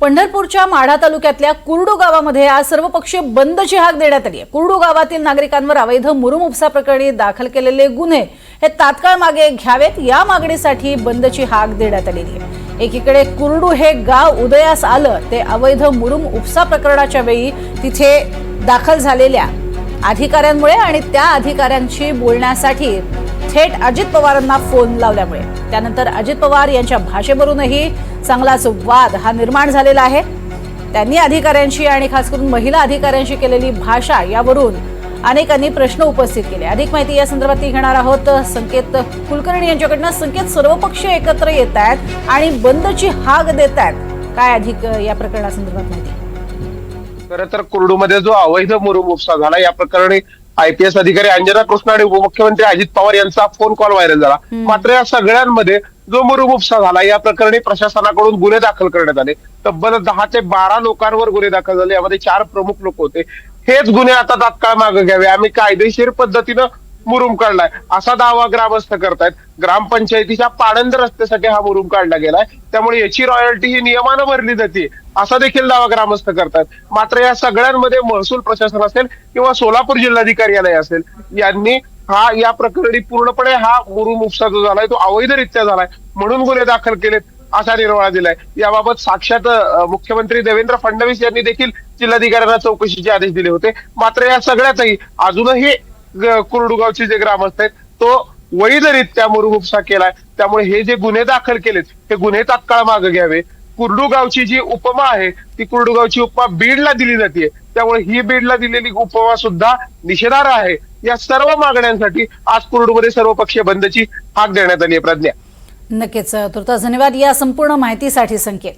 पंढरपूरच्या माढा तालुक्यातल्या कुर्डू गावामध्ये आज सर्वपक्षीय बंदची हाक देण्यात आली आहे। कुर्डू गावातील नागरिकांवर अवैध मुरुम उपसा प्रकरणी दाखल केलेले गुन्हे हे तात्काळ मागे घ्यावेत, या मागणीसाठी बंदची हाक देण्यात आलेली आहे। एकीकडे कुर्डू हे गाव उदयास आलं ते अवैध मुरुम उपसा प्रकरणाच्या वेळी तिथे दाखल झालेल्या अधिकाऱ्यांमुळे आणि त्या अधिकाऱ्यांशी बोलण्यासाठी थेट अजित पवारांना फोन लावल्यामुळे त्यानंतर अजित पवार यांच्या भाषेवरूनही चांगलाच वाद हा निर्माण झालेला आहे। त्यांनी अधिकाऱ्यांशी आणि खास करून महिला अधिकाऱ्यांशी केलेली भाषा यावरून अनेकांनी प्रश्न उपस्थित केले। अधिक माहिती या संदर्भात घेणार आहोत संकेत कुलकर्णी यांच्याकडून। संकेत, सर्वपक्ष एकत्र येत आहेत आणि बंदची हाक देत आहेत, काय अधिक या प्रकरणासंदर्भात माहिती? खरं तर कुर्डूमध्ये जो अवैध मुरुम उपसा झाला या प्रकरणी IPS अधिकारी अंजना कृष्ण आणि उपमुख्यमंत्री अजित पवार यांचा फोन कॉल व्हायरल झाला। मात्र या सगळ्यांमध्ये जो मुरुम उपसा झाला या प्रकरणी प्रशासनाकडून गुन्हे दाखल करण्यात आले। तब्बल 10 ते 12 लोकांवर गुन्हे दाखल झाले, यामध्ये 4 प्रमुख लोक होते। हेच गुन्हे आता तात्काळ मागे घ्यावे, आम्ही कायदेशीर पद्धतीनं मुरुम काढलाय असा दावा ग्रामस्थ करतायत। ग्रामपंचायतीच्या पाणंद रस्त्यासाठी हा मुरुम काढला गेलाय, त्यामुळे याची रॉयल्टी ही नियमानं भरली जाते असा देखील दावा ग्रामस्थ करतात। मात्र या सगळ्यांमध्ये महसूल प्रशासन असेल किंवा सोलापूर जिल्हाधिकारी असेल यांनी या प्रकरणी पूर्णपणे हा मुरुम उपसा जो झालाय तो अवैधरित्या झालाय म्हणून गुन्हे दाखल केलेत असा निर्वाळा दिलाय। याबाबत साक्षात मुख्यमंत्री देवेंद्र फडणवीस यांनी देखील जिल्हाधिकाऱ्यांना चौकशीचे आदेश दिले होते। मात्र या सगळ्यातही अजूनही कुर्डू गावचे जे ग्रामस्थ आहेत तो वैधरित्या मुरुम उपसा केलाय, त्यामुळे हे जे गुन्हे दाखल केलेत हे गुन्हे तात्काळ मागे घ्यावे। कुर्डू गावची जी उपमा आहे ती कुर्डू गावची उपमा बीडला दिली जाते, त्यामुळे ही बीडला दिलेली उपमा सुद्धा निषेधार्ह आहे। या सर्व मागण्यांसाठी आज कुर्डूमध्ये सर्वपक्षीय बंदची हाक देण्यात आली आहे। प्रज्ञा, नक्कीच तुर्तास धन्यवाद या संपूर्ण माहितीसाठी संकेत।